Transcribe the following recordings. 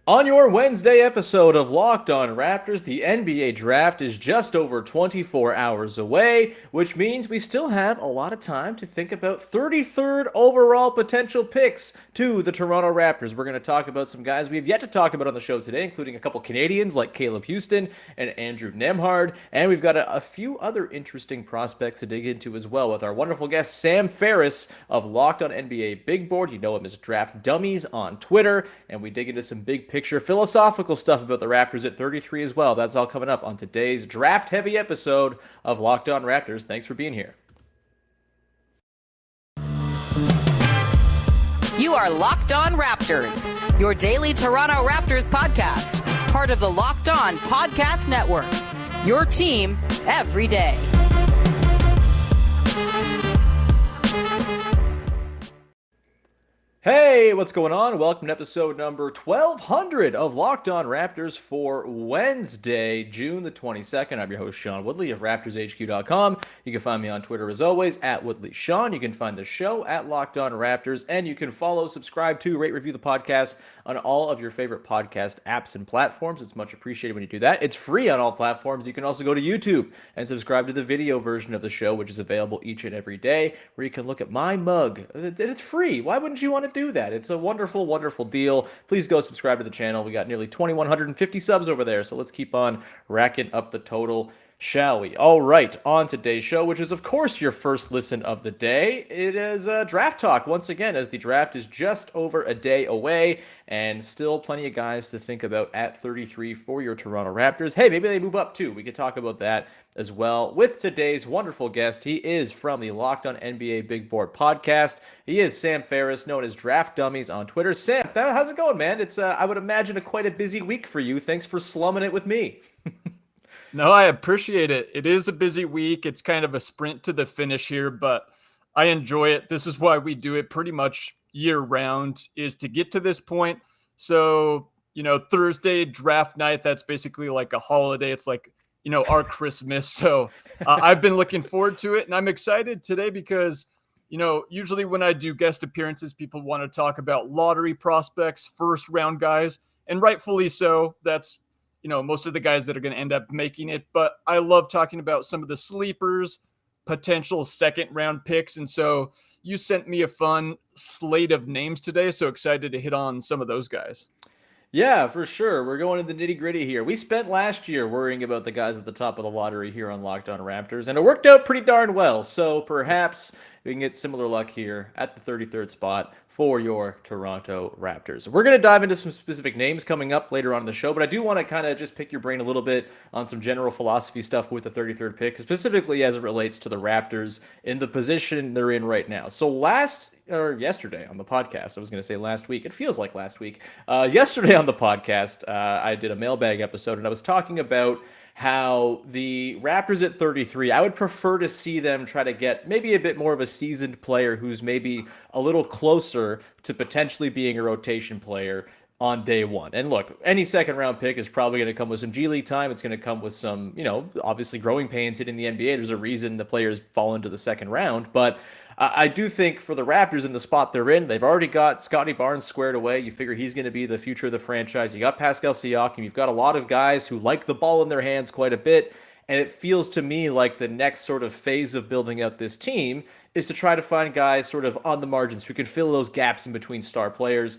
On your Wednesday episode of Locked On Raptors, the NBA draft is just over 24 hours away, which means we still have a lot of time to think about 33rd overall potential picks to the Toronto Raptors. We're going to talk about some guys we have yet to talk about on the show today, including a couple Canadians like Caleb Houstan and Andrew Nembhard, and we've got a few other interesting prospects to dig into as well with our wonderful guest Sam Ferris of Locked On NBA Big Board. You know him as Draft Dummies on Twitter, and we dig into some big picture philosophical stuff about the Raptors at 33 as well. That's all coming up on today's draft heavy episode of Locked On Raptors. Thanks for being here. You are Locked On Raptors, your daily Toronto Raptors podcast, part of the Locked On Podcast Network. Your team every day. Hey, what's going on? Welcome to episode number 1200 of Locked On Raptors for Wednesday, June the 22nd. I'm your host, Sean Woodley of RaptorsHQ.com. You can find me on Twitter as always, at WoodleySean. You can find the show at Locked On Raptors, and you can follow, subscribe to, rate, review the podcast on all of your favorite podcast apps and platforms. It's much appreciated when you do that. It's free on all platforms. You can also go to YouTube and subscribe to the video version of the show, which is available each and every day, where you can look at my mug. And it's free. Why wouldn't you want to do that? It's a wonderful, wonderful deal. Please go subscribe to the channel. We got nearly 2,150 subs over there, so let's keep on racking up the total, shall we? All right, on today's show, which is, of course, your first listen of the day, it is draft talk once again, as the draft is just over a day away, and still plenty of guys to think about at 33 for your Toronto Raptors. Hey, maybe they move up too. We could talk about that as well with today's wonderful guest. He is from the Locked On NBA Big Board podcast. He is Sam Ferris, known as Draft Dummies on Twitter. Sam, how's it going, man? It's I would imagine quite a busy week for you. Thanks for slumming it with me. No, I appreciate it. It is a busy week. It's kind of a sprint to the finish here, but I enjoy it. This is why we do it pretty much year round, is to get to this point. So, Thursday draft night, that's basically like a holiday. It's like, our Christmas. So I've been looking forward to it, and I'm excited today because, usually when I do guest appearances, people want to talk about lottery prospects, first round guys, and rightfully so. That's most of the guys that are going to end up making it. But I love talking about some of the sleepers, potential second round picks. And so you sent me a fun slate of names today. So excited to hit on some of those guys. Yeah, for sure. We're going to the nitty gritty here. We spent last year worrying about the guys at the top of the lottery here on Locked On Raptors, and it worked out pretty darn well. So perhaps we can get similar luck here at the 33rd spot for your Toronto Raptors. We're going to dive into some specific names coming up later on in the show, but I do want to kind of just pick your brain a little bit on some general philosophy stuff with the 33rd pick, specifically as it relates to the Raptors in the position they're in right now. So yesterday on the podcast, I was going to say last week. It feels like last week. Yesterday on the podcast, I did a mailbag episode, and I was talking about how the Raptors at 33, I would prefer to see them try to get maybe a bit more of a seasoned player who's maybe a little closer to potentially being a rotation player on day one. And look, any second round pick is probably going to come with some G League time. It's going to come with some, obviously growing pains hitting the NBA. There's a reason the players fall into the second round. But I do think for the Raptors in the spot they're in, they've already got Scotty Barnes squared away. You figure he's going to be the future of the franchise. You got Pascal Siakam. You've got a lot of guys who like the ball in their hands quite a bit. And it feels to me like the next sort of phase of building out this team is to try to find guys sort of on the margins who can fill those gaps in between star players,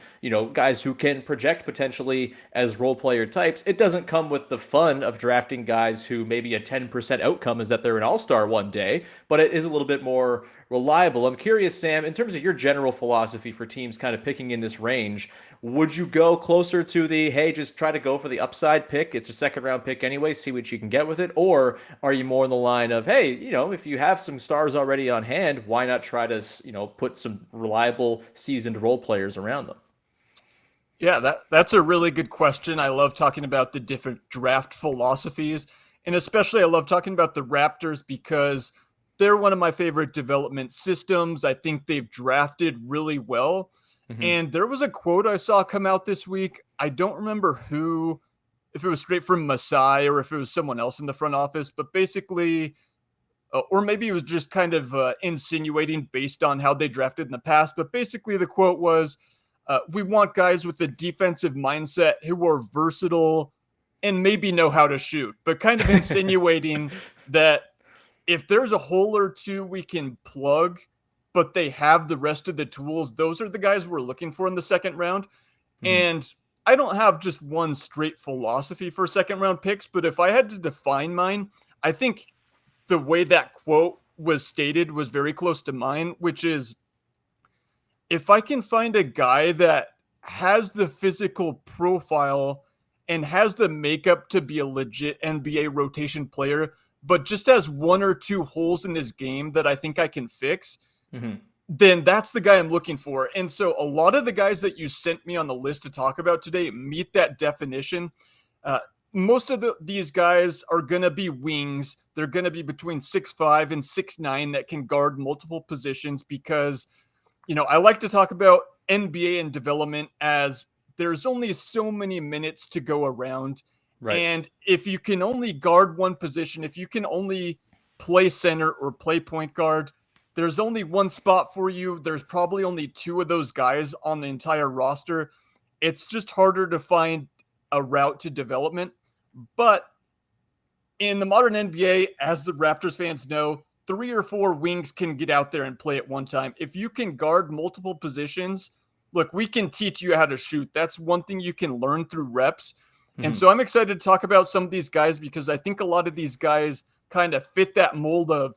guys who can project potentially as role player types. It doesn't come with the fun of drafting guys who maybe a 10% outcome is that they're an all-star one day, but it is a little bit more reliable. I'm curious, Sam, in terms of your general philosophy for teams kind of picking in this range, would you go closer to the, hey, just try to go for the upside pick? It's a second round pick anyway, see what you can get with it. Or are you more in the line of, hey, if you have some stars already on hand, why not try to, put some reliable seasoned role players around them? Yeah, that's a really good question. I love talking about the different draft philosophies. And especially I love talking about the Raptors because they're one of my favorite development systems. I think they've drafted really well. Mm-hmm. And there was a quote I saw come out this week. I don't remember if it was straight from Masai or if it was someone else in the front office, but basically, or maybe it was just kind of insinuating based on how they drafted in the past. But basically the quote was, We want guys with a defensive mindset who are versatile and maybe know how to shoot, but kind of insinuating that if there's a hole or two we can plug, but they have the rest of the tools, those are the guys we're looking for in the second round. And I don't have just one straight philosophy for second round picks, but if I had to define mine, I think the way that quote was stated was very close to mine, which is if I can find a guy that has the physical profile and has the makeup to be a legit NBA rotation player, but just has one or two holes in his game that I think I can fix, then that's the guy I'm looking for. And so a lot of the guys that you sent me on the list to talk about today meet that definition. Most of these guys are going to be wings. They're going to be between 6'5" and 6'9" that can guard multiple positions because, I like to talk about NBA and development as there's only so many minutes to go around. Right. And if you can only guard one position, if you can only play center or play point guard, there's only one spot for you. There's probably only two of those guys on the entire roster. It's just harder to find a route to development. But in the modern NBA, as the Raptors fans know, 3 or 4 wings can get out there and play at one time. If you can guard multiple positions, look, we can teach you how to shoot. That's one thing you can learn through reps. And so I'm excited to talk about some of these guys because I think a lot of these guys kind of fit that mold of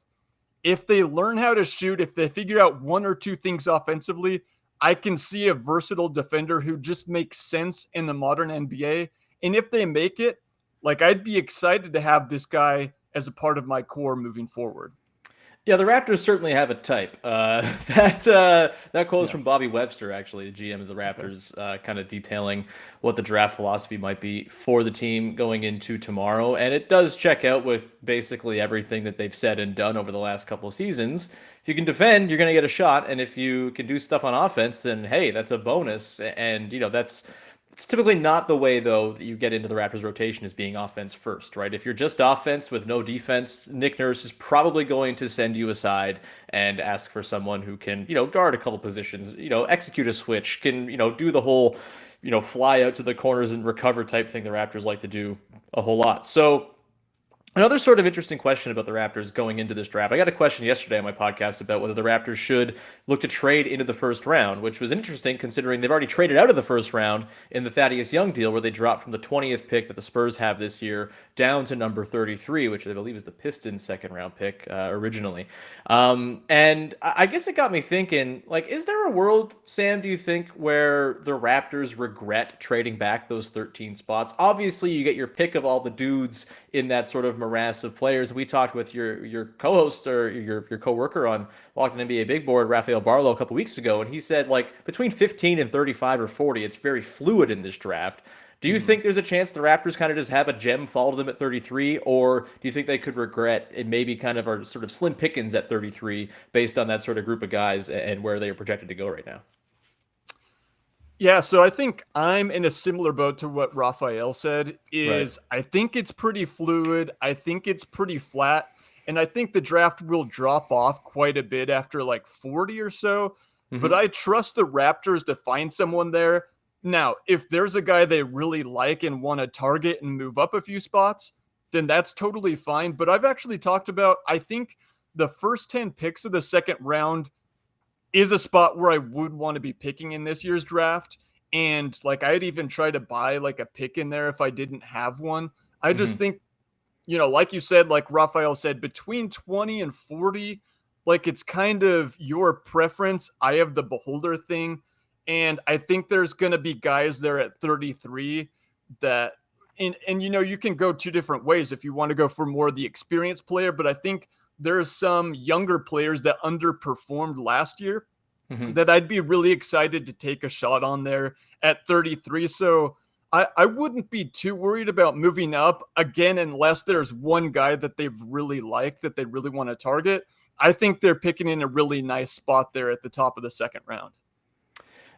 if they learn how to shoot, if they figure out one or two things offensively, I can see a versatile defender who just makes sense in the modern NBA. And if they make it, I'd be excited to have this guy as a part of my core moving forward. Yeah, the Raptors certainly have a type. That quote is from Bobby Webster, actually, the GM of the Raptors, kind of detailing what the draft philosophy might be for the team going into tomorrow. And it does check out with basically everything that they've said and done over the last couple of seasons. If you can defend, you're going to get a shot. And if you can do stuff on offense, then, hey, that's a bonus. And, it's typically not the way, though, that you get into the Raptors rotation as being offense first, right? If you're just offense with no defense, Nick Nurse is probably going to send you aside and ask for someone who can, guard a couple positions, execute a switch, can, do the whole, fly out to the corners and recover type thing the Raptors like to do a whole lot. So another sort of interesting question about the Raptors going into this draft. I got a question yesterday on my podcast about whether the Raptors should look to trade into the first round, which was interesting considering they've already traded out of the first round in the Thaddeus Young deal where they dropped from the 20th pick that the Spurs have this year down to number 33, which I believe is the Pistons' second round pick originally. And I guess it got me thinking, is there a world, Sam, do you think, where the Raptors regret trading back those 13 spots? Obviously, you get your pick of all the dudes in that sort of morass of players. We talked with your co-host or your co-worker on Locked On NBA Big Board, Rafael Barlow, a couple weeks ago, and he said between 15 and 35 or 40, it's very fluid in this draft. Do you think there's a chance the Raptors kind of just have a gem fall to them at 33, or do you think they could regret it maybe kind of are sort of slim pickings at 33 based on that sort of group of guys and where they are projected to go right now? Yeah, so I think I'm in a similar boat to what Raphael said is right. I think it's pretty fluid. I think it's pretty flat. And I think the draft will drop off quite a bit after 40 or so. But I trust the Raptors to find someone there. Now, if there's a guy they really like and want to target and move up a few spots, then that's totally fine. But I've actually talked about, I think the first 10 picks of the second round is a spot where I would want to be picking in this year's draft. And I'd even try to buy a pick in there if I didn't have one. I just think, like you said, like Raphael said, between 20 and 40, it's kind of your preference. I have the beholder thing. And I think there's going to be guys there at 33 that, and you can go two different ways if you want to go for more of the experienced player, but I think there's some younger players that underperformed last year that I'd be really excited to take a shot on there at 33. So I wouldn't be too worried about moving up again, unless there's one guy that they've really liked that they really want to target. I think they're picking in a really nice spot there at the top of the second round.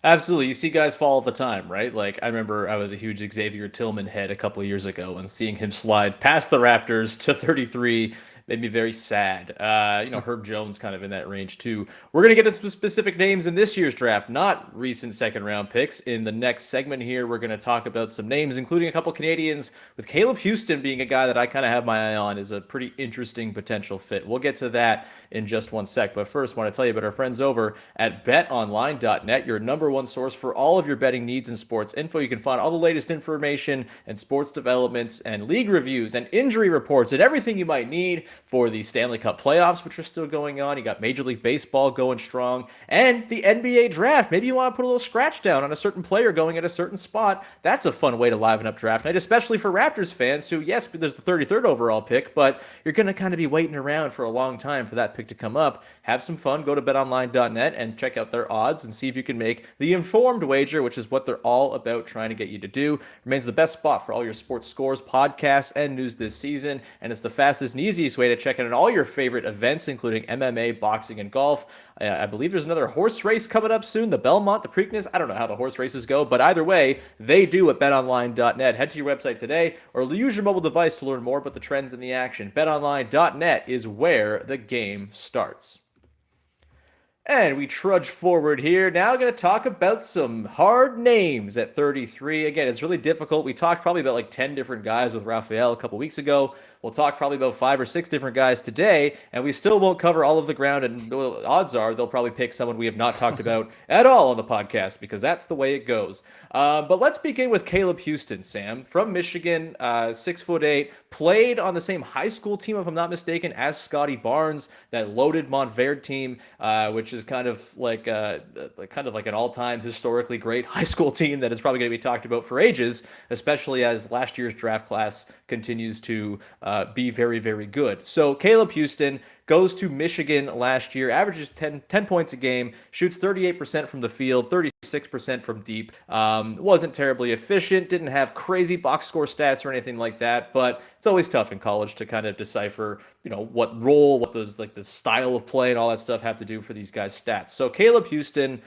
Absolutely. You see guys fall all the time, right? I remember I was a huge Xavier Tillman head a couple of years ago and seeing him slide past the Raptors to 33 made me very sad. Herb Jones kind of in that range too. We're going to get into specific names in this year's draft, not recent second round picks. In the next segment here, we're going to talk about some names, including a couple Canadians, with Caleb Houstan being a guy that I kind of have my eye on as a pretty interesting potential fit. We'll get to that in just one sec. But first, I want to tell you about our friends over at betonline.net, your number one source for all of your betting needs and sports info. You can find all the latest information and sports developments and league reviews and injury reports and everything you might need for the Stanley Cup playoffs, which are still going on. You got Major League Baseball going strong and the NBA draft. Maybe you want to put a little scratch down on a certain player going at a certain spot. That's a fun way to liven up draft night, especially for Raptors fans who, yes, there's the 33rd overall pick, but you're going to kind of be waiting around for a long time for that pick to come up. Have some fun. Go to betonline.net and check out their odds and see if you can make the informed wager, which is what they're all about trying to get you to do. Remains the best spot for all your sports scores, podcasts, and news this season, and it's the fastest and easiest way to check in on all your favorite events, including MMA, boxing, and golf. I believe there's another horse race coming up soon, the Belmont, the Preakness. I don't know how the horse races go, but either way, they do at betonline.net. Head to your website today or use your mobile device to learn more about the trends in the action. Betonline.net is where the game starts. And we trudge forward here. Now going to talk about some hard names at 33. Again, it's really difficult. We talked probably about like 10 different guys with Raphael a couple weeks ago. We'll talk probably about 5 or 6 different guys today, and we still won't cover all of the ground, and odds are they'll probably pick someone we have not talked about at all on the podcast, because that's the way it goes. But let's begin with Caleb Houstan, Sam, from Michigan, 6'8", played on the same high school team, if I'm not mistaken, as Scotty Barnes, that loaded Montverde team, which is kind of like an all-time historically great high school team that is probably going to be talked about for ages, especially as last year's draft class continues to be very, very good. So Caleb Houstan goes to Michigan last year, averages 10 points a game, shoots 38% from the field, 36% from deep. Wasn't terribly efficient, didn't have crazy box score stats or anything like that, but it's always tough in college to kind of decipher, what role, what does like the style of play and all that stuff have to do for these guys' stats. So Caleb Houstan,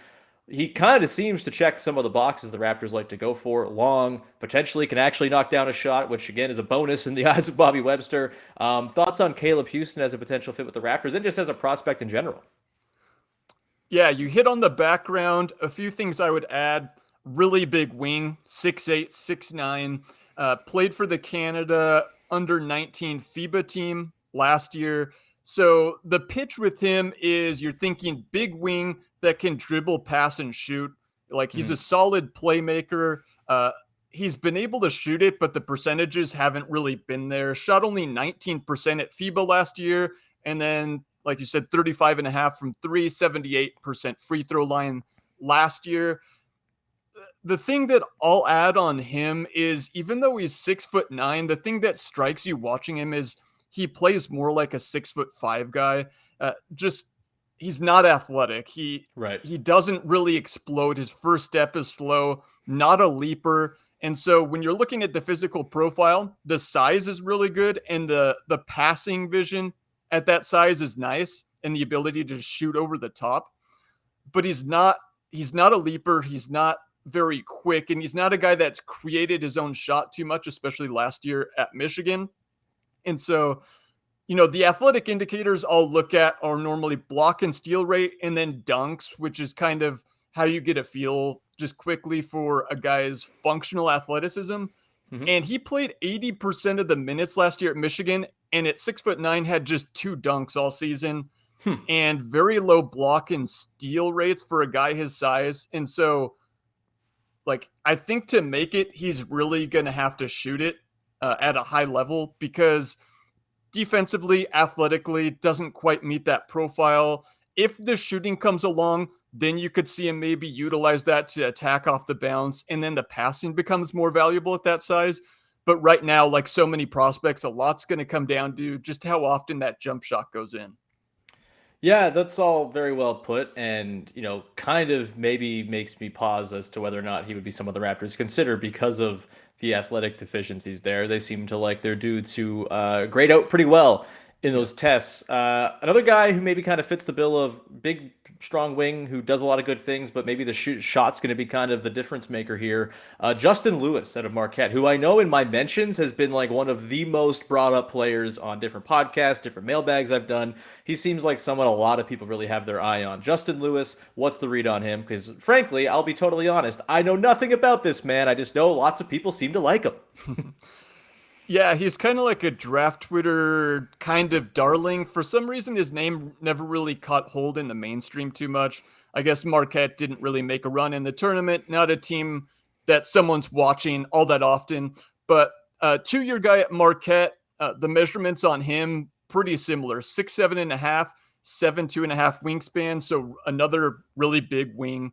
he kind of seems to check some of the boxes the Raptors like to go for. Long, potentially can actually knock down a shot, which again is a bonus in the eyes of Bobby Webster. Thoughts on Caleb Houstan as a potential fit with the Raptors and just as a prospect in general? Yeah, you hit on the background. A few things I would add. Really big wing, 6'8", 6'9". Played for the Canada under-19 FIBA team last year. So the pitch with him is you're thinking big wing that can dribble, pass, and shoot. Like he's a solid playmaker. He's been able to shoot it, but the percentages haven't really been there. Shot only 19% at FIBA last year. And then, like you said, 35.5 from 3, 78% free throw line last year. The thing that I'll add on him is, even though he's 6'9", the thing that strikes you watching him is he plays more like a 6'5" guy. He's not athletic. He doesn't really explode. His first step is slow, not a leaper. And so when you're looking at the physical profile, the size is really good, and the passing vision at that size is nice, and the ability to shoot over the top. But he's not a leaper. He's not very quick, and he's not a guy that's created his own shot too much, especially last year at Michigan. And so, the athletic indicators I'll look at are normally block and steal rate and then dunks, which is kind of how you get a feel just quickly for a guy's functional athleticism. And he played 80% of the minutes last year at Michigan, and at 6'9" had just 2 dunks all season and very low block and steal rates for a guy his size. And so, I think to make it, he's really going to have to shoot it at a high level, because defensively, athletically, doesn't quite meet that profile. If the shooting comes along, then you could see him maybe utilize that to attack off the bounce, and then the passing becomes more valuable at that size. But right now, like so many prospects, a lot's going to come down to just how often that jump shot goes in. Yeah, that's all very well put, and kind of maybe makes me pause as to whether or not he would be someone the Raptors consider because of the athletic deficiencies there. They seem to like their dudes who grade out pretty well in those tests. Another guy who maybe kind of fits the bill of big, strong wing who does a lot of good things, but maybe the shot's going to be kind of the difference maker here. Justin Lewis out of Marquette, who I know in my mentions has been like one of the most brought up players on different podcasts, different mailbags I've done. He seems like someone a lot of people really have their eye on. Justin Lewis, what's the read on him? Because frankly, I'll be totally honest, I know nothing about this man. I just know lots of people seem to like him. Yeah, he's kind of like a draft Twitter kind of darling. For some reason, his name never really caught hold in the mainstream too much. I guess Marquette didn't really make a run in the tournament. Not a team that someone's watching all that often. But 2-year guy at Marquette, the measurements on him pretty similar: 6'7.5", 7'2.5" wingspan. So another really big wing.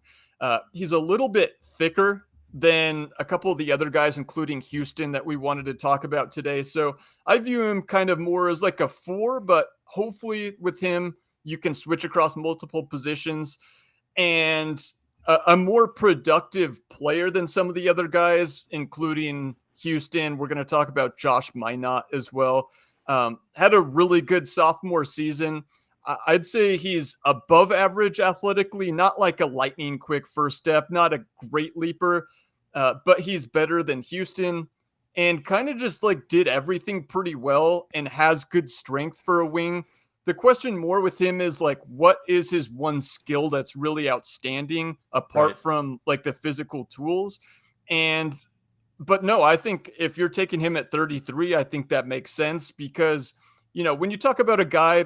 He's a little bit thicker than a couple of the other guys, including Houstan, that we wanted to talk about today. So I view him kind of more as like a 4, but hopefully with him, you can switch across multiple positions, and a more productive player than some of the other guys, including Houstan. We're going to talk about Josh Minott as well. Had a really good sophomore season. I'd say he's above average athletically, not like a lightning quick first step, not a great leaper, but he's better than Houstan, and kind of just like did everything pretty well and has good strength for a wing. The question more with him is like, what is his one skill that's really outstanding apart from like the physical tools? But no, I think if you're taking him at 33, I think that makes sense because, when you talk about a guy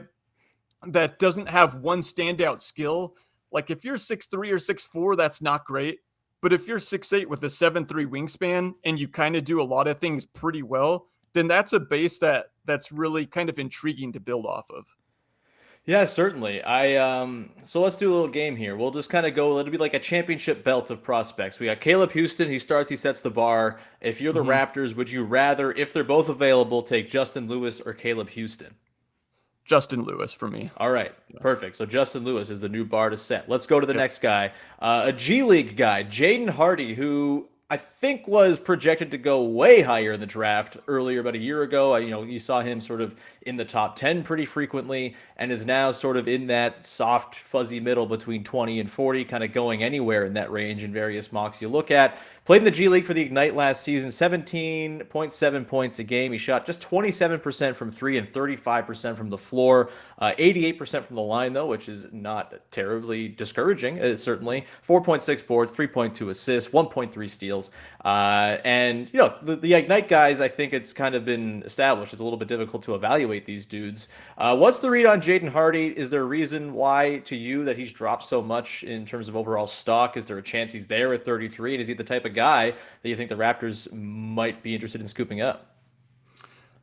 that doesn't have one standout skill, like if you're 6'3" or 6'4", that's not great. But if you're 6'8" with a 7'3" wingspan and you kind of do a lot of things pretty well, then that's a base that's really kind of intriguing to build off of. Yeah, certainly. So let's do a little game here. We'll just kind of go, it'll be like a championship belt of prospects. We got Caleb Houstan, he starts, he sets the bar. If you're the Raptors, would you rather, if they're both available, take Justin Lewis or Caleb Houstan? Justin Lewis for me. All right, perfect. So Justin Lewis is the new bar to set. Let's go to the next guy. A G League guy, Jaden Hardy, who I think was projected to go way higher in the draft earlier, about a year ago. You saw him sort of in the top 10 pretty frequently and is now sort of in that soft, fuzzy middle between 20 and 40, kind of going anywhere in that range in various mocks you look at. Played in the G League for the Ignite last season, 17.7 points a game. He shot just 27% from 3 and 35% from the floor, 88% from the line, though, which is not terribly discouraging, certainly. 4.6 boards, 3.2 assists, 1.3 steals. And the Ignite guys, I think it's kind of been established. It's a little bit difficult to evaluate these dudes. What's the read on Jaden Hardy? Is there a reason why, to you, that he's dropped so much in terms of overall stock? Is there a chance he's there at 33? And is he the type of guy that you think the Raptors might be interested in scooping up?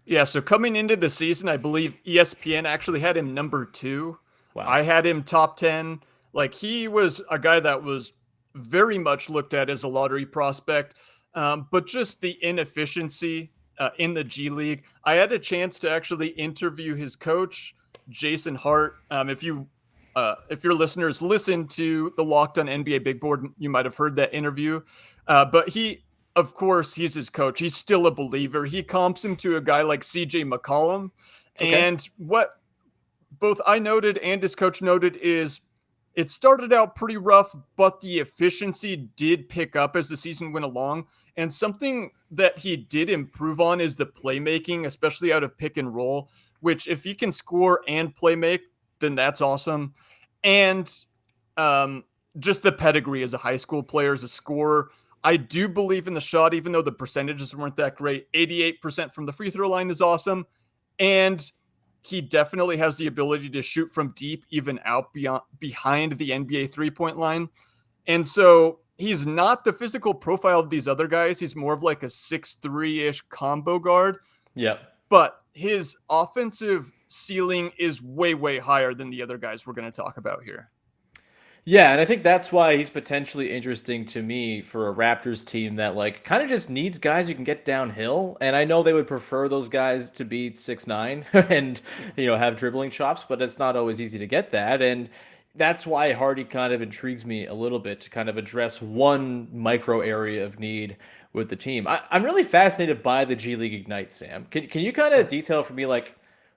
Yeah, so coming into the season, I believe ESPN actually had him number 2. Wow. I had him top 10. Like, he was a guy that was very much looked at as a lottery prospect, but just the inefficiency in the G League. I had a chance to actually interview his coach, Jason Hart. If your listeners listen to the Locked On NBA Big Board, you might have heard that interview. But of course, he's his coach. He's still a believer. He comps him to a guy like CJ McCollum. Okay. And what both I noted and his coach noted is it started out pretty rough, but the efficiency did pick up as the season went along. And something that he did improve on is the playmaking, especially out of pick and roll, which if he can score and play make, then that's awesome. And just the pedigree as a high school player, as a scorer. I do believe in the shot, even though the percentages weren't that great. 88% from the free throw line is awesome. And he definitely has the ability to shoot from deep, even out behind the NBA three-point line. And so he's not the physical profile of these other guys. He's more of like a 6'3"-ish combo guard. Yep. But his offensive ceiling is way, way higher than the other guys we're going to talk about here. Yeah, and I think that's why he's potentially interesting to me for a Raptors team that like kind of just needs guys who can get downhill. And I know they would prefer those guys to be 6'9" and have dribbling chops, but it's not always easy to get that. And that's why Hardy kind of intrigues me a little bit, to kind of address one micro area of need with the team. I'm really fascinated by the G League Ignite, Sam. Can you kind of detail for me, like,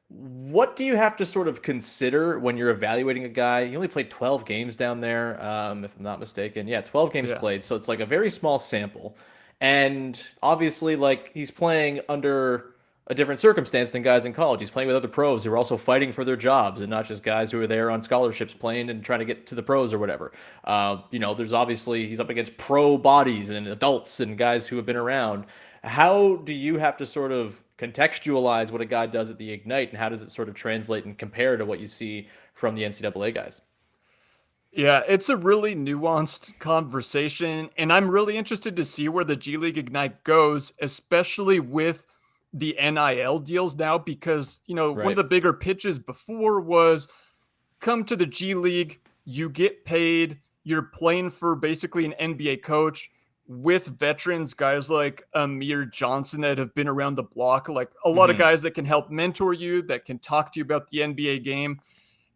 What do you have to sort of consider when you're evaluating a guy? He only played 12 games down there, if I'm not mistaken. Yeah, 12 games Yeah. played, so it's like a very small sample. And obviously, like he's playing under a different circumstance than guys in college. He's playing with other pros who are also fighting for their jobs and not just guys who are there on scholarships playing and trying to get to the pros or whatever. There's obviously he's up against pro bodies and adults and guys who have been around. How do you have to sort of contextualize what a guy does at the Ignite, and how does it sort of translate and compare to what you see from the NCAA guys? Yeah, it's a really nuanced conversation, and I'm really interested to see where the G League Ignite goes, especially with the NIL deals now, because, one of Right. the bigger pitches before was come to the G League, you get paid, you're playing for basically an NBA coach with veterans, guys like Amir Johnson that have been around the block, like a lot of Hmm. guys that can help mentor you, that can talk to you about the NBA game.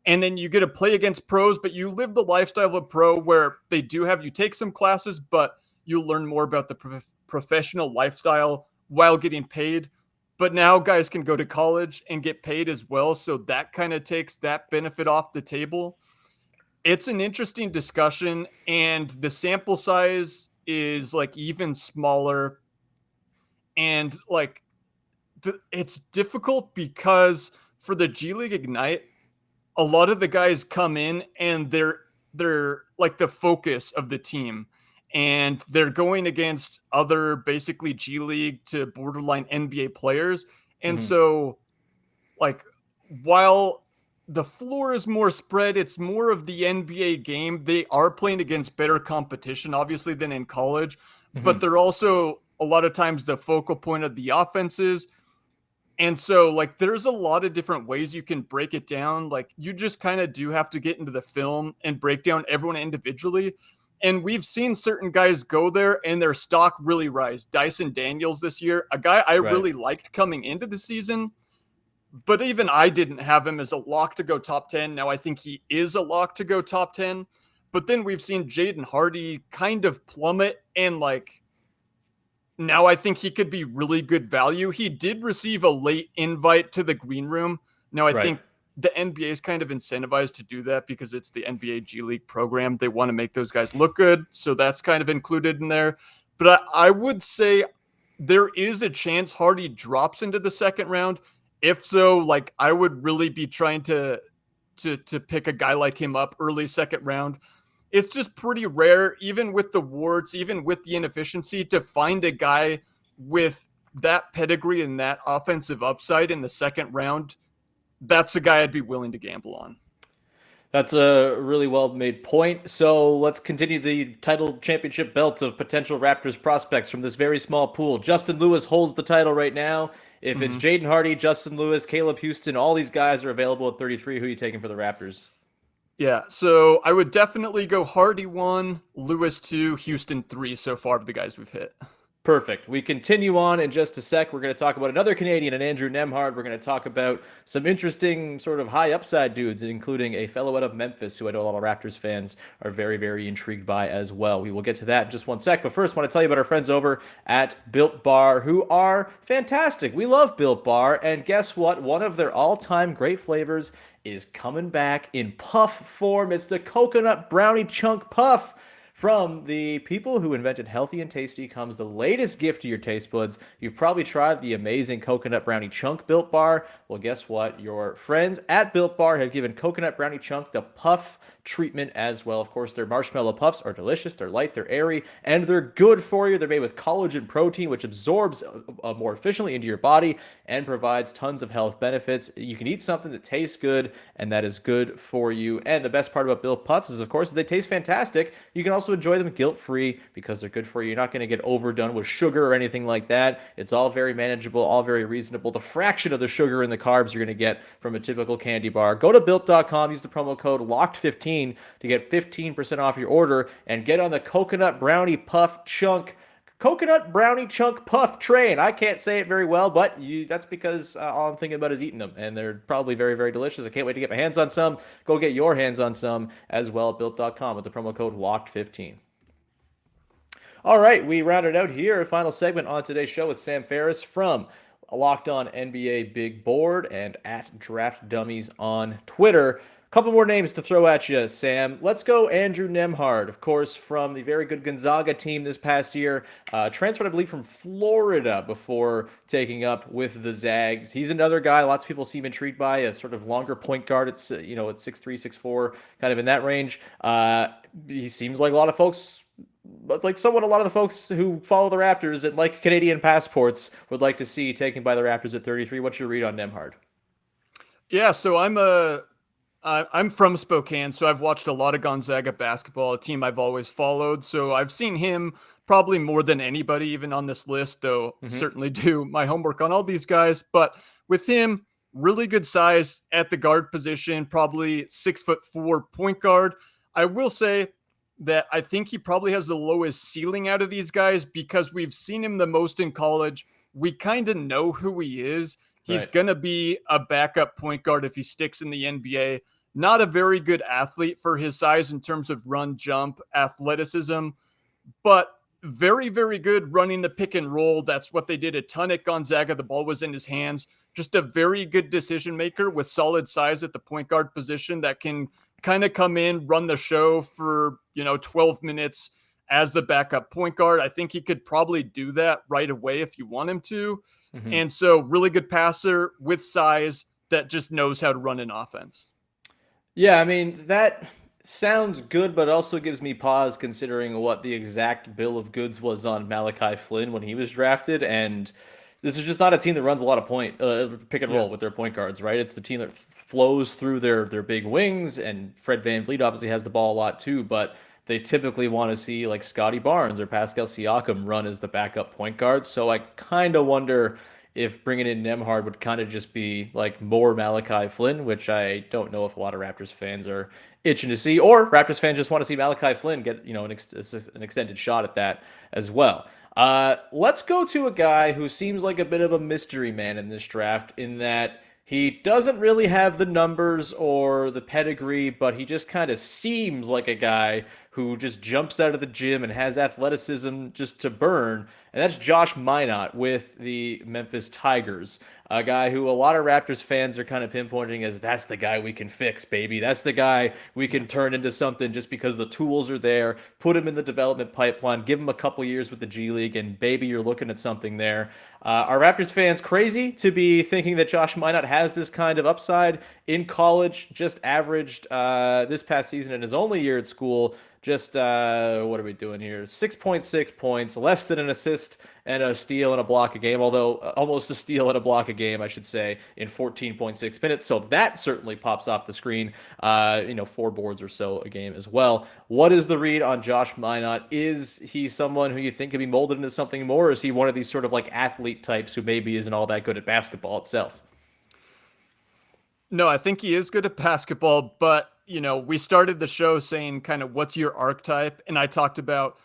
And then you get to play against pros, but you live the lifestyle of a pro where they do have you take some classes, but you learn more about the professional lifestyle while getting paid. But now guys can go to college and get paid as well. So that kind of takes that benefit off the table. It's an interesting discussion, and the sample size is like even smaller. And like it's difficult because for the G League Ignite, a lot of the guys come in and they're like the focus of the team, and they're going against other basically G League to borderline NBA players. And Hmm. so like while the floor is more spread, it's more of the NBA game. They are playing against better competition obviously than in college, but Hmm. they're also a lot of times the focal point of the offenses. And so, like, there's a lot of different ways you can break it down. Like, you just kind of do have to get into the film and break down everyone individually. And we've seen certain guys go there and their stock really rise. Dyson Daniels this year, a guy I Right. really liked coming into the season, but even I didn't have him as a lock to go top 10. Now I think he is a lock to go top 10. But then we've seen Jaden Hardy kind of plummet, and like now I think he could be really good value. He did receive a late invite to the green room. Now I Right. think the NBA is kind of incentivized to do that because it's the NBA G League program. They want to make those guys look good. So that's kind of included in there. But I would say there is a chance Hardy drops into the second round. If so, like I would really be trying to pick a guy like him up early second round. It's just pretty rare, even with the warts, even with the inefficiency, to find a guy with that pedigree and that offensive upside in the second round. That's a guy I'd be willing to gamble on. That's a really well made point. So let's continue the title championship belt of potential Raptors prospects from this very small pool. Justin Lewis holds the title right now. If it's Mm-hmm. Jaden Hardy, Justin Lewis, Caleb Houstan, all these guys are available at 33. Who are you taking for the Raptors? Yeah, so I would definitely go Hardy 1, Lewis 2, Houston 3 so far of the guys we've hit. Perfect. We continue on in just a sec. We're going to talk about another Canadian and Andrew Nembhard. We're going to talk about some interesting sort of high upside dudes, including a fellow out of Memphis who I know a lot of Raptors fans are very, very intrigued by as well. We will get to that in just one sec. But first, I want to tell you about our friends over at Built Bar who are fantastic. We love Built Bar. And guess what? One of their all-time great flavors is coming back in puff form. It's the coconut brownie chunk puff. From the people who invented Healthy and Tasty comes the latest gift to your taste buds. You've probably tried the amazing coconut brownie chunk Built Bar. Well, guess what? Your friends at Built Bar have given coconut brownie chunk the puff treatment as well. Of course, their marshmallow puffs are delicious. They're light, they're airy, and they're good for you. They're made with collagen protein, which absorbs more efficiently into your body and provides tons of health benefits. You can eat something that tastes good and that is good for you. And the best part about Built Puffs is, of course, they taste fantastic. You can also enjoy them guilt-free because they're good for you. You're not going to get overdone with sugar or anything like that. It's all very manageable, all very reasonable. The fraction of the sugar and the carbs you're going to get from a typical candy bar. Go to built.com, use the promo code LOCKED15 to get 15% off your order and get on the coconut brownie puff chunk train. I can't say it very well, but that's because all I'm thinking about is eating them, and they're probably very, very delicious. I can't wait to get my hands on some. Go get your hands on some as well at built.com with the promo code LOCKED15. All right, we rounded out here. Final segment on today's show with Sam Ferris from Locked On NBA Big Board and at Draft Dummies on Twitter. Couple more names to throw at you, Sam. Let's go Andrew Nembhard, of course, from the very good Gonzaga team this past year. Transferred, I believe, from Florida before taking up with the Zags. He's another guy lots of people seem intrigued by, a sort of longer point guard. It's, at 6'3", 6'4", kind of in that range. He seems like a lot of the folks who follow the Raptors and like Canadian passports would like to see taken by the Raptors at 33. What's your read on Nembhard? Yeah, so I'm from Spokane, so I've watched a lot of Gonzaga basketball, a team I've always followed. So I've seen him probably more than anybody, even on this list, though certainly do my homework on all these guys. But with him, really good size at the guard position, probably 6'4" point guard. I will say that I think he probably has the lowest ceiling out of these guys because we've seen him the most in college. We kind of know who he is. He's going to be a backup point guard if he sticks in the NBA. Not a very good athlete for his size in terms of run, jump, athleticism, but very, very good running the pick and roll. That's what they did a ton at Gonzaga. The ball was in his hands. Just a very good decision maker with solid size at the point guard position that can kind of come in, run the show for, 12 minutes as the backup point guard. I think he could probably do that right away if you want him to. And so really good passer with size that just knows how to run an offense. Yeah, I mean, that sounds good, but also gives me pause considering what the exact bill of goods was on Malachi Flynn when he was drafted. And this is just not a team that runs a lot of pick and roll with their point guards, right? It's the team that flows through their big wings, and Fred VanVleet obviously has the ball a lot too, but they typically want to see like Scotty Barnes or Pascal Siakam run as the backup point guard. So I kind of wonder if bringing in Nembhard would kind of just be like more Malachi Flynn, which I don't know if a lot of Raptors fans are itching to see, or Raptors fans just want to see Malachi Flynn get, an extended shot at that as well. Let's go to a guy who seems like a bit of a mystery man in this draft in that he doesn't really have the numbers or the pedigree, but he just kind of seems like a guy who just jumps out of the gym and has athleticism just to burn. And that's Josh Minott with the Memphis Tigers, a guy who a lot of Raptors fans are kind of pinpointing as that's the guy we can fix, baby. That's the guy we can turn into something just because the tools are there. Put him in the development pipeline, give him a couple years with the G League, and baby, you're looking at something there. Are Raptors fans crazy to be thinking that Josh Minott has this kind of upside in college? Just averaged this past season in his only year at school. Just, what are we doing here? 6.6 points, less than an assist and a steal and a block a game, although almost a steal and a block a game, I should say, in 14.6 minutes. So that certainly pops off the screen. 4 boards or so a game as well. What is the read on Josh Minott? Is he someone who you think can be molded into something more? Or is he one of these sort of like athlete types who maybe isn't all that good at basketball itself? No, I think he is good at basketball, but we started the show saying kind of what's your archetype. And I talked about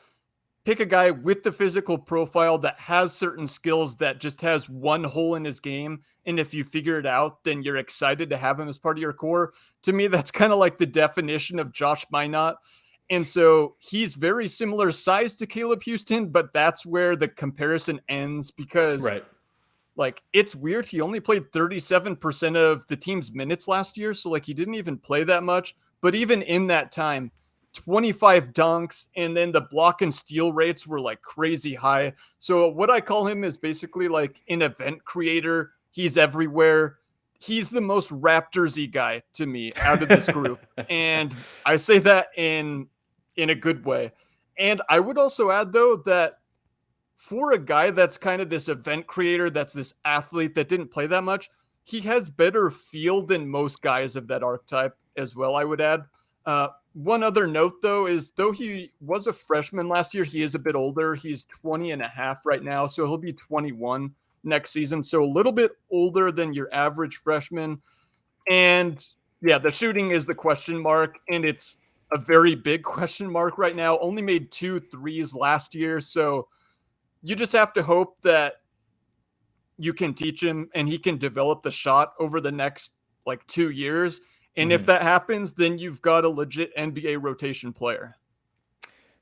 pick a guy with the physical profile that has certain skills that just has one hole in his game. And if you figure it out, then you're excited to have him as part of your core. To me, that's kind of like the definition of Josh Minott. And so he's very similar size to Caleb Houstan, but that's where the comparison ends because it's weird. He only played 37% of the team's minutes last year. So he didn't even play that much, but even in that time, 25 dunks, and then the block and steal rates were crazy high. So what I call him is basically an event creator. He's everywhere. He's the most Raptors-y guy to me out of this group. And I say that in a good way. And I would also add though, that for a guy that's kind of this event creator, that's this athlete that didn't play that much, he has better feel than most guys of that archetype as well, I would add. One other note, though, is though he was a freshman last year, he is a bit older. He's 20 and a half right now, so he'll be 21 next season. So a little bit older than your average freshman. And yeah, the shooting is the question mark, and it's a very big question mark right now. Only made 2 threes last year, so you just have to hope that you can teach him and he can develop the shot over the next 2 years. And if that happens, then you've got a legit NBA rotation player.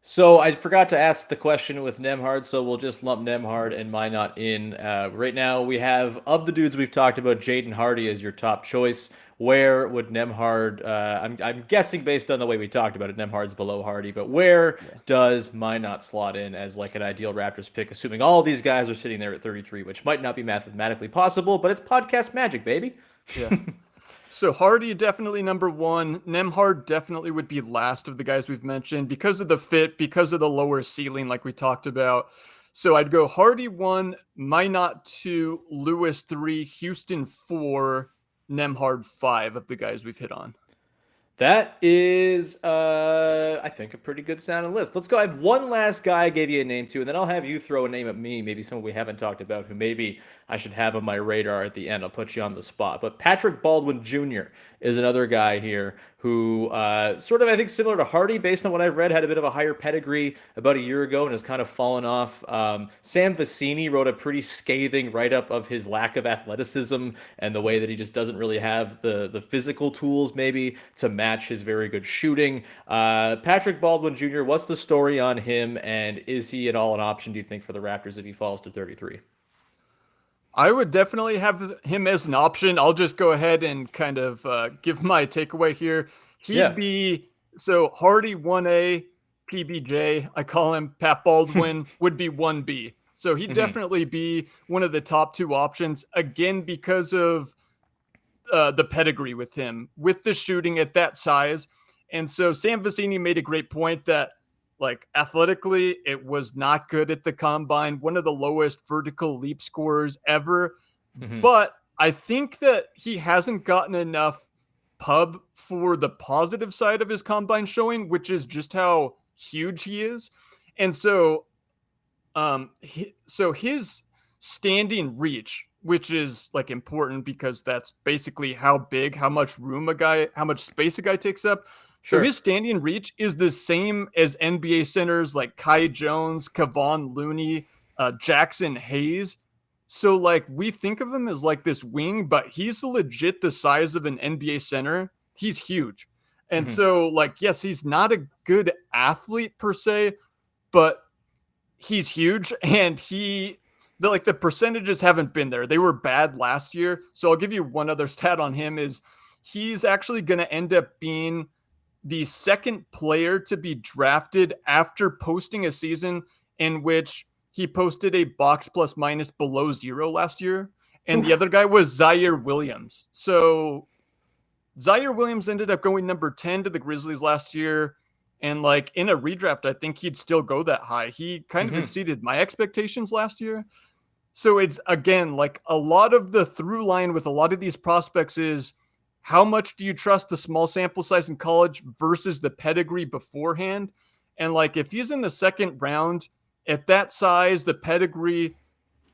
So I forgot to ask the question with Nembhard, so we'll just lump Nembhard and Minott in. Right now, we have, of the dudes we've talked about, Jaden Hardy as your top choice. Where would Nembhard? I'm guessing based on the way we talked about it, Nembhard's below Hardy, but where does Minott slot in as like an ideal Raptors pick? Assuming all of these guys are sitting there at 33, which might not be mathematically possible, but it's podcast magic, baby. Yeah. So Hardy definitely number one. Nembhard definitely would be last of the guys we've mentioned because of the fit, because of the lower ceiling, like we talked about. So I'd go Hardy 1, Minott 2, Lewis 3, Houstan 4, Nembhard 5 of the guys we've hit on. That is, I think, a pretty good sounding list. Let's go. I have one last guy I gave you a name to, and then I'll have you throw a name at me, maybe someone we haven't talked about who maybe I should have on my radar at the end. I'll put you on the spot. But Patrick Baldwin Jr. is another guy here who sort of, I think, similar to Hardy, based on what I've read, had a bit of a higher pedigree about a year ago and has kind of fallen off. Sam Vecini wrote a pretty scathing write-up of his lack of athleticism and the way that he just doesn't really have the physical tools maybe to match his very good shooting. Patrick Baldwin Jr., what's the story on him, and is he at all an option, do you think, for the Raptors if he falls to 33? I would definitely have him as an option. I'll just go ahead and kind of give my takeaway here. He'd be, so Hardy 1A, PBJ, I call him Pat Baldwin, would be 1B. So he'd definitely be one of the top two options, again, because of the pedigree with him, with the shooting at that size. And so Sam Vecini made a great point that, like, athletically, it was not good at the combine, one of the lowest vertical leap scorers ever. But I think that he hasn't gotten enough pub for the positive side of his combine showing, which is just how huge he is. And so, his standing reach, which is like important because that's basically how big, how much space a guy takes up. So his standing reach is the same as NBA centers like Kai Jones, Kevon Looney, Jackson Hayes. So like we think of him as like this wing, but he's legit the size of an NBA center. He's huge. And so like, yes, he's not a good athlete per se, but he's huge, and the percentages haven't been there. They were bad last year. So I'll give you one other stat on him is he's actually going to end up being the second player to be drafted after posting a season in which he posted a box plus minus below 0 last year. And the other guy was Zaire Williams. So Zaire Williams ended up going number 10 to the Grizzlies last year. And like in a redraft, I think he'd still go that high. He kind of exceeded my expectations last year. So it's, again, like a lot of the through line with a lot of these prospects is, how much do you trust the small sample size in college versus the pedigree beforehand? And like, if he's in the second round at that size, the pedigree,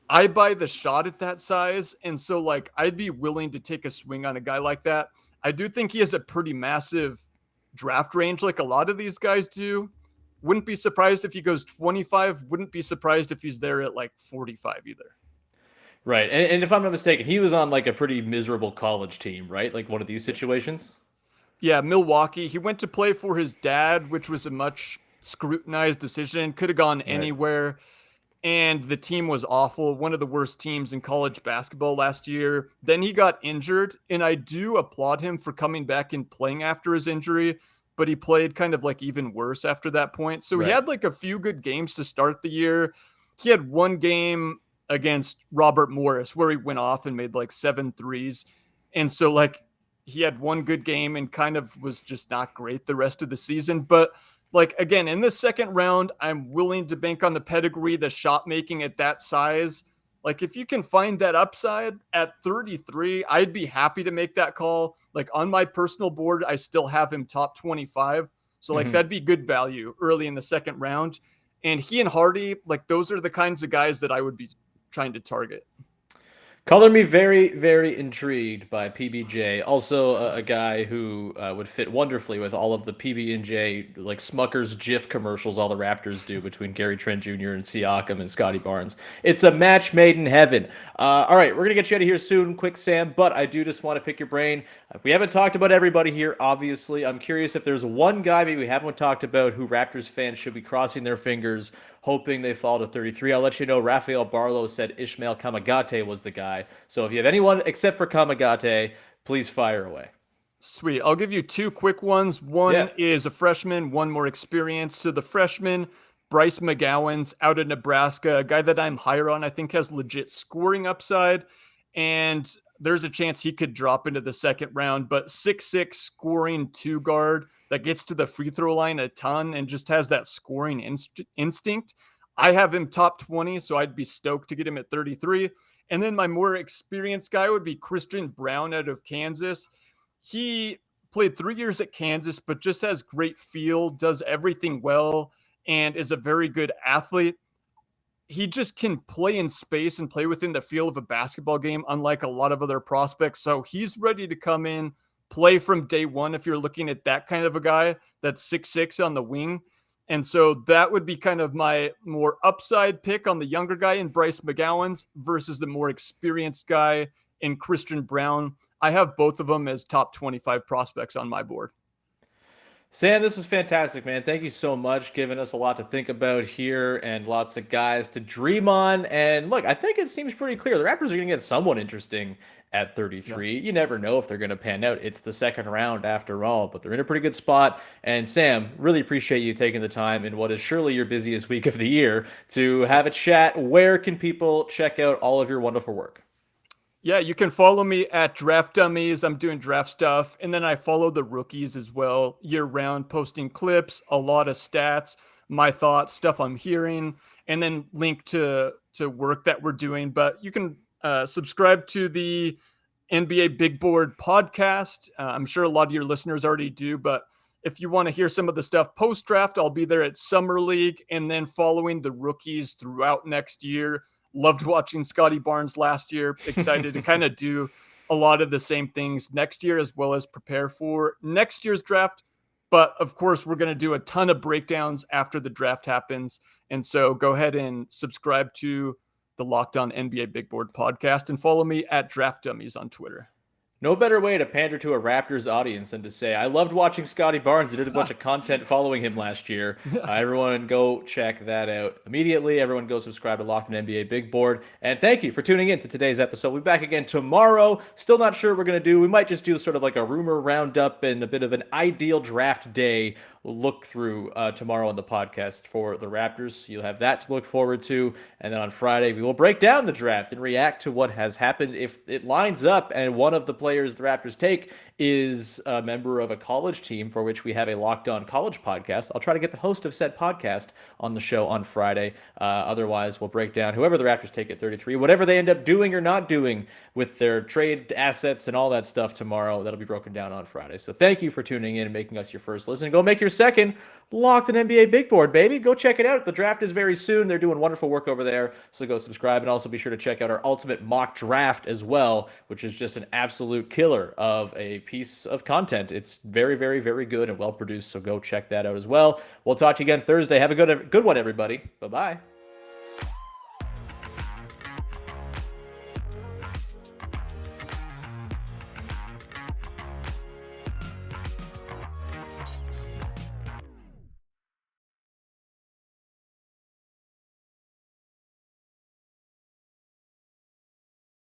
I buy the shot at that size. And so like, I'd be willing to take a swing on a guy like that. I do think he has a pretty massive draft range, like a lot of these guys do. Wouldn't be surprised if he goes 25. Wouldn't be surprised if he's there at like 45 either. Right. And if I'm not mistaken, he was on like a pretty miserable college team, right? Like one of these situations. Yeah, Milwaukee. He went to play for his dad, which was a much scrutinized decision. Could have gone anywhere. And the team was awful. One of the worst teams in college basketball last year. Then he got injured. And I do applaud him for coming back and playing after his injury. But he played kind of like even worse after that point. So he had like a few good games to start the year. He had one game against Robert Morris where he went off and made like 7 threes. And so like he had one good game and kind of was just not great the rest of the season. But like, again, in the second round, I'm willing to bank on the pedigree, the shot making at that size. Like if you can find that upside at 33, I'd be happy to make that call. Like on my personal board, I still have him top 25. So like that'd be good value early in the second round. And he and Hardy, like those are the kinds of guys that I would be trying to target. Color me very, very intrigued by PBJ. Also, a guy who would fit wonderfully with all of the PB&J, like Smucker's GIF commercials all the Raptors do between Gary Trent Jr. and Siakam and Scotty Barnes. It's a match made in heaven. All right, we're going to get you out of here soon, quick, Sam, but I do just want to pick your brain. We haven't talked about everybody here, obviously. I'm curious if there's one guy maybe we haven't talked about who Raptors fans should be crossing their fingers hoping they fall to 33. I'll let you know Rafael Barlow said Ishmael Kamagate was the guy. So if you have anyone except for Kamagate, please fire away. Sweet. I'll give you two quick ones. One is a freshman, one more experience. So the freshman, Bryce McGowan's out of Nebraska, a guy that I'm higher on, I think has legit scoring upside. And there's a chance he could drop into the second round, but 6'6", scoring two guard that gets to the free throw line a ton and just has that scoring instinct. I have him top 20, so I'd be stoked to get him at 33. And then my more experienced guy would be Christian Brown out of Kansas. He played 3 years at Kansas, but just has great feel, does everything well, and is a very good athlete. He just can play in space and play within the feel of a basketball game, unlike a lot of other prospects. So he's ready to come in, play from day one if you're looking at that kind of a guy that's 6'6" on the wing. And so that would be kind of my more upside pick on the younger guy in Bryce McGowan's versus the more experienced guy in Christian Brown. I have both of them as top 25 prospects on my board. Sam, this was fantastic, man. Thank you so much, giving us a lot to think about here and lots of guys to dream on. And look, I think it seems pretty clear the Raptors are going to get someone interesting at 33. You never know if they're going to pan out. It's the second round after all, but they're in a pretty good spot. And Sam, really appreciate you taking the time in what is surely your busiest week of the year to have a chat. Where can people check out all of your wonderful work? Yeah, you can follow me at Draft Dummies. I'm doing draft stuff. And then I follow the rookies as well year round, posting clips, a lot of stats, my thoughts, stuff I'm hearing, and then link to work that we're doing. But you can subscribe to the NBA Big Board podcast. I'm sure a lot of your listeners already do, but if you want to hear some of the stuff post-draft, I'll be there at Summer League and then following the rookies throughout next year. Loved watching Scotty Barnes last year. Excited to kind of do a lot of the same things next year as well as prepare for next year's draft. But of course, we're going to do a ton of breakdowns after the draft happens. And so go ahead and subscribe to the Locked On NBA Big Board podcast and follow me at Draft Dummies on Twitter. No better way to pander to a Raptors audience than to say, I loved watching Scotty Barnes. I did a bunch of content following him last year. Everyone go check that out immediately. Everyone go subscribe to Locked On NBA Big Board. And thank you for tuning in to today's episode. We'll be back again tomorrow. Still not sure what we're going to do. We might just do sort of like a rumor roundup and a bit of an ideal draft day look through tomorrow on the podcast for the Raptors. You'll have that to look forward to. And then on Friday, we will break down the draft and react to what has happened. If it lines up and one of the players the Raptors take is a member of a college team for which we have a Locked On College podcast, I'll try to get the host of said podcast on the show on Friday. Otherwise, we'll break down whoever the Raptors take at 33, whatever they end up doing or not doing with their trade assets and all that stuff tomorrow. That'll be broken down on Friday. So thank you for tuning in and making us your first listen. Go make your second Locked On NBA Big Board, baby. Go check it out. The draft is very soon. They're doing wonderful work over there. So go subscribe and also be sure to check out our ultimate mock draft as well, which is just an absolute killer of a piece of content. It's very, very, very good and well produced. So go check that out as well. We'll talk to you again Thursday. Have a good one, everybody. Bye-bye.